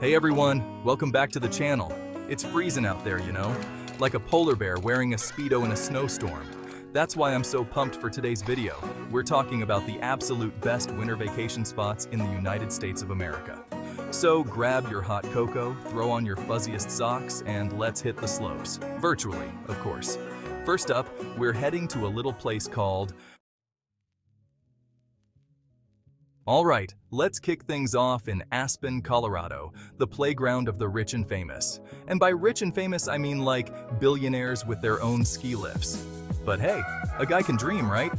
Hey everyone, welcome back to the channel. It's freezing out there, like a polar bear wearing a Speedo in a snowstorm. That's why I'm so pumped for today's video. We're talking about the absolute best winter vacation spots in the United States of America. So grab your hot cocoa, throw on your fuzziest socks, and let's hit the slopes. Virtually, of course. First up, we're heading to a little place called... Alright, let's kick things off in Aspen, Colorado, the playground of the rich and famous. And by rich and famous, I mean like billionaires with their own ski lifts. But hey, a guy can dream, right?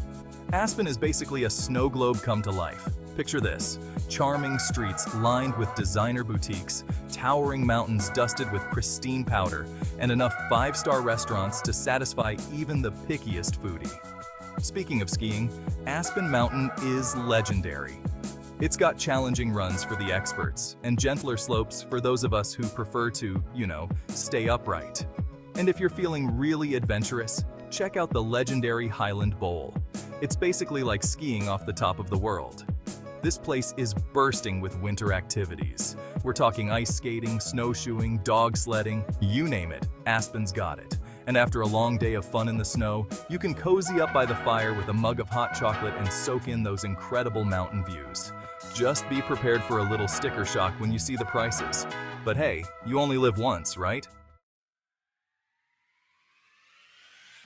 Aspen is basically a snow globe come to life. Picture this: charming streets lined with designer boutiques, towering mountains dusted with pristine powder, and enough five-star restaurants to satisfy even the pickiest foodie. Speaking of skiing, Aspen Mountain is legendary. It's got challenging runs for the experts and gentler slopes for those of us who prefer to, stay upright. And if you're feeling really adventurous, check out the legendary Highland Bowl. It's basically like skiing off the top of the world. This place is bursting with winter activities. We're talking ice skating, snowshoeing, dog sledding, you name it, Aspen's got it. And after a long day of fun in the snow, you can cozy up by the fire with a mug of hot chocolate and soak in those incredible mountain views. Just be prepared for a little sticker shock when you see the prices. But hey, you only live once, right?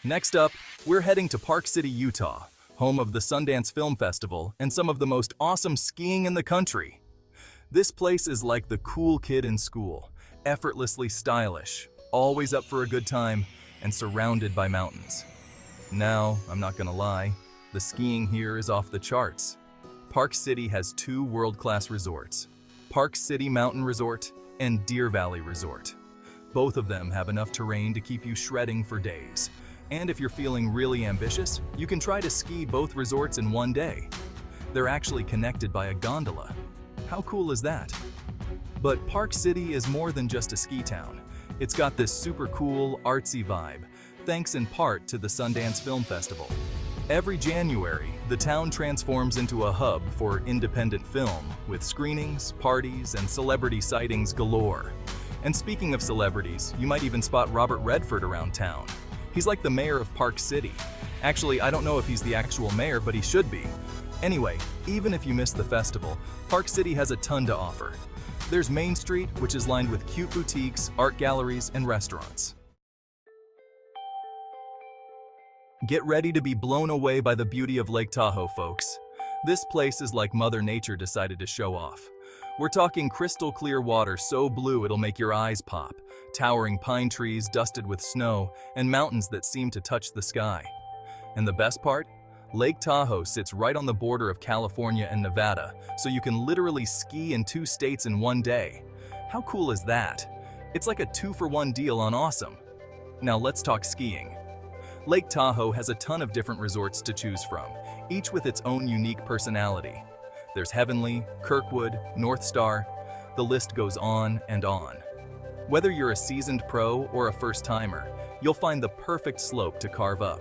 Next up, we're heading to Park City, Utah, home of the Sundance Film Festival and some of the most awesome skiing in the country. This place is like the cool kid in school, effortlessly stylish, always up for a good time, and surrounded by mountains. Now, I'm not gonna lie, the skiing here is off the charts. Park City has two world-class resorts, Park City Mountain Resort and Deer Valley Resort. Both of them have enough terrain to keep you shredding for days. And if you're feeling really ambitious, you can try to ski both resorts in one day. They're actually connected by a gondola. How cool is that? But Park City is more than just a ski town. It's got this super cool, artsy vibe, thanks in part to the Sundance Film Festival. Every January, the town transforms into a hub for independent film, with screenings, parties, and celebrity sightings galore. And speaking of celebrities, you might even spot Robert Redford around town. He's like the mayor of Park City. Actually, I don't know if he's the actual mayor, but he should be. Anyway, even if you miss the festival, Park City has a ton to offer. There's Main Street, which is lined with cute boutiques, art galleries, and restaurants. Get ready to be blown away by the beauty of Lake Tahoe, folks. This place is like Mother Nature decided to show off. We're talking crystal clear water so blue it'll make your eyes pop, towering pine trees dusted with snow, and mountains that seem to touch the sky. And the best part? Lake Tahoe sits right on the border of California and Nevada, so you can literally ski in two states in one day. How cool is that? It's like a 2-for-1 deal on awesome. Now let's talk skiing. Lake Tahoe has a ton of different resorts to choose from, each with its own unique personality. There's Heavenly, Kirkwood, North Star. The list goes on and on. Whether you're a seasoned pro or a first-timer, you'll find the perfect slope to carve up.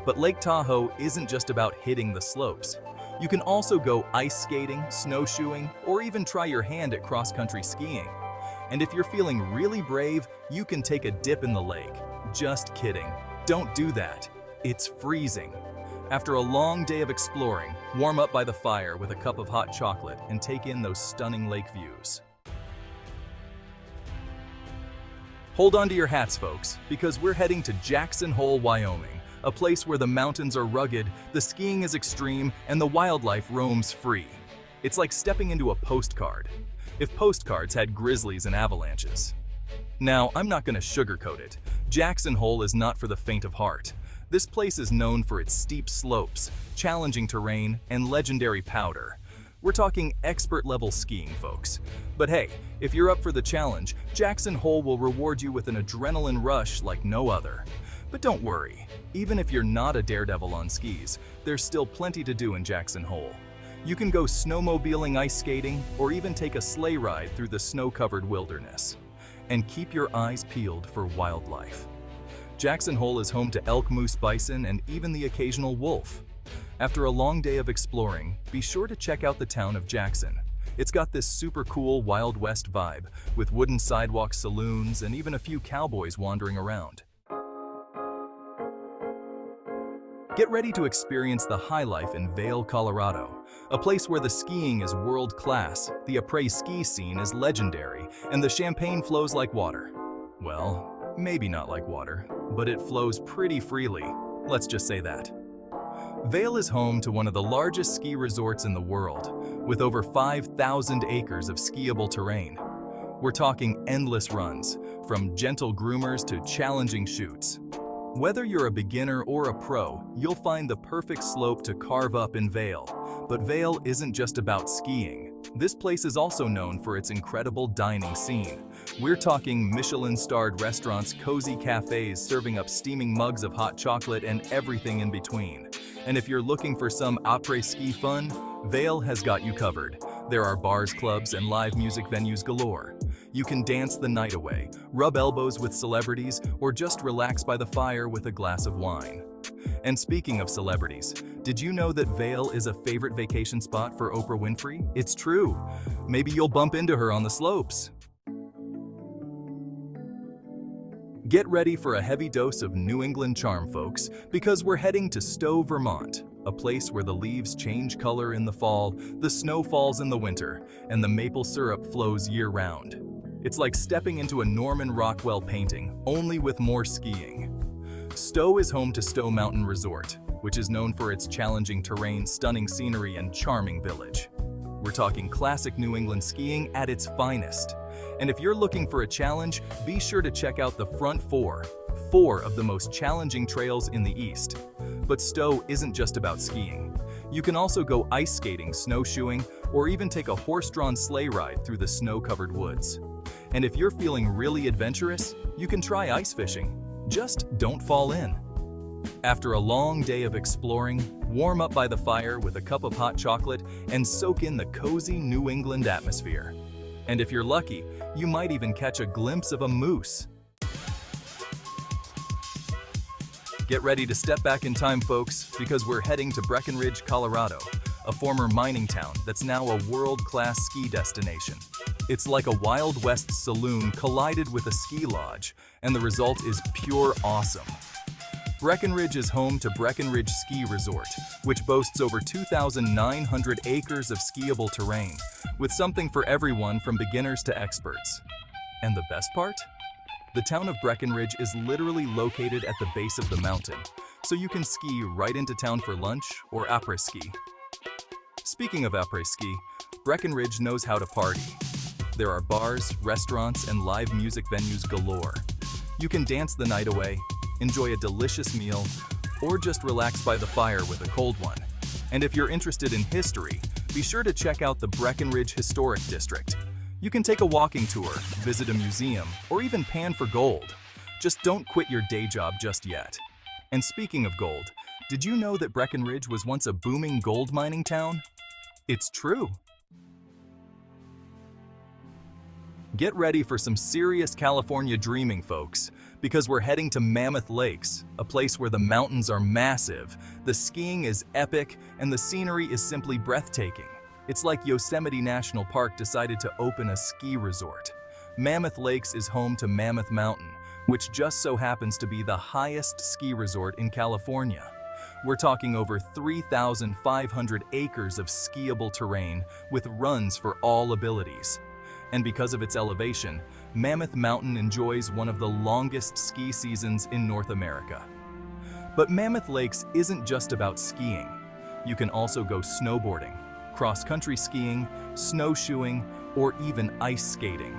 But Lake Tahoe isn't just about hitting the slopes. You can also go ice skating, snowshoeing, or even try your hand at cross-country skiing. And if you're feeling really brave, you can take a dip in the lake. Just kidding. Don't do that. It's freezing. After a long day of exploring, warm up by the fire with a cup of hot chocolate and take in those stunning lake views. Hold on to your hats, folks, because we're heading to Jackson Hole, Wyoming, a place where the mountains are rugged, the skiing is extreme, and the wildlife roams free. It's like stepping into a postcard, if postcards had grizzlies and avalanches. Now, I'm not going to sugarcoat it. Jackson Hole is not for the faint of heart. This place is known for its steep slopes, challenging terrain, and legendary powder. We're talking expert-level skiing, folks. But hey, if you're up for the challenge, Jackson Hole will reward you with an adrenaline rush like no other. But don't worry, even if you're not a daredevil on skis, there's still plenty to do in Jackson Hole. You can go snowmobiling, ice skating, or even take a sleigh ride through the snow-covered wilderness. And keep your eyes peeled for wildlife. Jackson Hole is home to elk, moose, bison, and even the occasional wolf. After a long day of exploring, be sure to check out the town of Jackson. It's got this super cool Wild West vibe, with wooden sidewalk saloons and even a few cowboys wandering around. Get ready to experience the high life in Vail, Colorado, a place where the skiing is world-class, the après-ski scene is legendary, and the champagne flows like water. Well, maybe not like water, but it flows pretty freely. Let's just say that. Vail is home to one of the largest ski resorts in the world, with over 5,000 acres of skiable terrain. We're talking endless runs, from gentle groomers to challenging chutes. Whether you're a beginner or a pro, you'll find the perfect slope to carve up in Vail. But Vail isn't just about skiing. This place is also known for its incredible dining scene. We're talking Michelin-starred restaurants, cozy cafes serving up steaming mugs of hot chocolate, and everything in between. And if you're looking for some après-ski fun, Vail has got you covered. There are bars, clubs, and live music venues galore. You can dance the night away, rub elbows with celebrities, or just relax by the fire with a glass of wine. And speaking of celebrities, did you know that Vail is a favorite vacation spot for Oprah Winfrey? It's true. Maybe you'll bump into her on the slopes. Get ready for a heavy dose of New England charm, folks, because we're heading to Stowe, Vermont, a place where the leaves change color in the fall, the snow falls in the winter, and the maple syrup flows year-round. It's like stepping into a Norman Rockwell painting, only with more skiing. Stowe is home to Stowe Mountain Resort, which is known for its challenging terrain, stunning scenery, and charming village. We're talking classic New England skiing at its finest. And if you're looking for a challenge, be sure to check out the Front Four of the most challenging trails in the East. But Stowe isn't just about skiing. You can also go ice skating, snowshoeing, or even take a horse-drawn sleigh ride through the snow-covered woods. And if you're feeling really adventurous, you can try ice fishing. Just don't fall in. After a long day of exploring, warm up by the fire with a cup of hot chocolate and soak in the cozy New England atmosphere. And if you're lucky, you might even catch a glimpse of a moose. Get ready to step back in time, folks, because we're heading to Breckenridge, Colorado, a former mining town that's now a world-class ski destination. It's like a Wild West saloon collided with a ski lodge, and the result is pure awesome. Breckenridge is home to Breckenridge Ski Resort, which boasts over 2,900 acres of skiable terrain, with something for everyone from beginners to experts. And the best part? The town of Breckenridge is literally located at the base of the mountain, so you can ski right into town for lunch or après-ski. Speaking of après-ski, Breckenridge knows how to party. There are bars, restaurants, and live music venues galore. You can dance the night away, enjoy a delicious meal, or just relax by the fire with a cold one. And if you're interested in history, be sure to check out the Breckenridge Historic District. You can take a walking tour, visit a museum, or even pan for gold. Just don't quit your day job just yet. And speaking of gold, did you know that Breckenridge was once a booming gold mining town? It's true. Get ready for some serious California dreaming, folks, because we're heading to Mammoth Lakes, a place where the mountains are massive, the skiing is epic, and the scenery is simply breathtaking. It's like Yosemite National Park decided to open a ski resort. Mammoth Lakes is home to Mammoth Mountain, which just so happens to be the highest ski resort in California. We're talking over 3,500 acres of skiable terrain with runs for all abilities. And because of its elevation, Mammoth Mountain enjoys one of the longest ski seasons in North America. But Mammoth Lakes isn't just about skiing. You can also go snowboarding, cross-country skiing, snowshoeing, or even ice skating.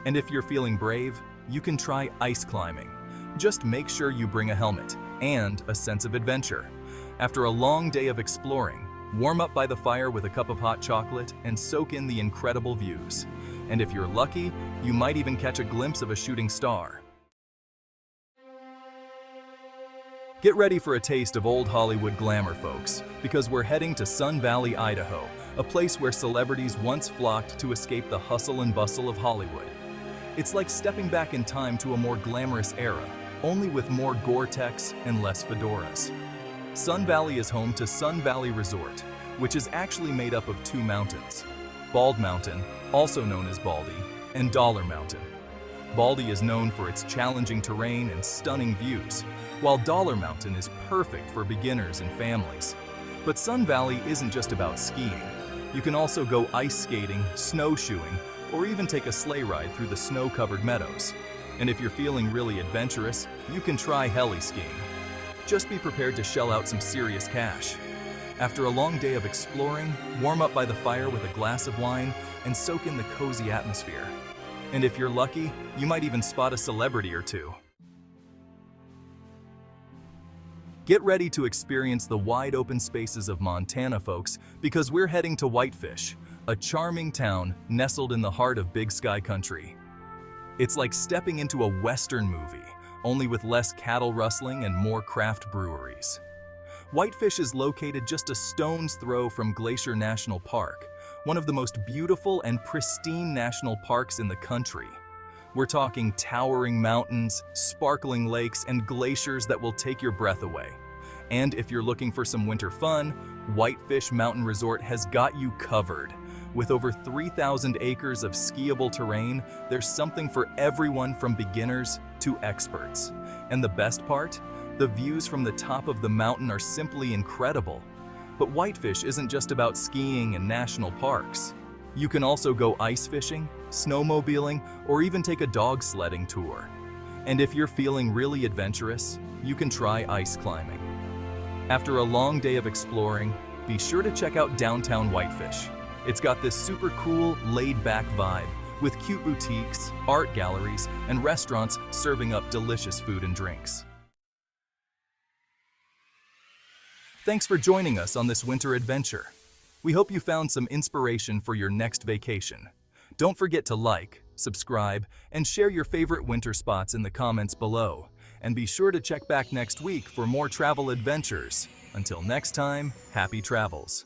And if you're feeling brave, you can try ice climbing. Just make sure you bring a helmet and a sense of adventure. After a long day of exploring, warm up by the fire with a cup of hot chocolate and soak in the incredible views. And if you're lucky, you might even catch a glimpse of a shooting star. Get ready for a taste of old Hollywood glamour, folks, because we're heading to Sun Valley, Idaho, a place where celebrities once flocked to escape the hustle and bustle of Hollywood. It's like stepping back in time to a more glamorous era, only with more Gore-Tex and less fedoras. Sun Valley is home to Sun Valley Resort, which is actually made up of two mountains. Bald Mountain, also known as Baldy, and Dollar Mountain. Baldy is known for its challenging terrain and stunning views, while Dollar Mountain is perfect for beginners and families. But Sun Valley isn't just about skiing. You can also go ice skating, snowshoeing, or even take a sleigh ride through the snow-covered meadows. And if you're feeling really adventurous, you can try heli skiing. Just be prepared to shell out some serious cash. After a long day of exploring, warm up by the fire with a glass of wine and soak in the cozy atmosphere. And if you're lucky, you might even spot a celebrity or two. Get ready to experience the wide open spaces of Montana, folks, because we're heading to Whitefish, a charming town nestled in the heart of Big Sky Country. It's like stepping into a Western movie, only with less cattle rustling and more craft breweries. Whitefish is located just a stone's throw from Glacier National Park, one of the most beautiful and pristine national parks in the country. We're talking towering mountains, sparkling lakes, and glaciers that will take your breath away. And if you're looking for some winter fun, Whitefish Mountain Resort has got you covered. With over 3,000 acres of skiable terrain, there's something for everyone from beginners to experts. And the best part? The views from the top of the mountain are simply incredible. But Whitefish isn't just about skiing and national parks. You can also go ice fishing, snowmobiling, or even take a dog sledding tour. And if you're feeling really adventurous, you can try ice climbing. After a long day of exploring, be sure to check out downtown Whitefish. It's got this super cool, laid-back vibe with cute boutiques, art galleries, and restaurants serving up delicious food and drinks. Thanks for joining us on this winter adventure. We hope you found some inspiration for your next vacation. Don't forget to like, subscribe, and share your favorite winter spots in the comments below. And be sure to check back next week for more travel adventures. Until next time, happy travels.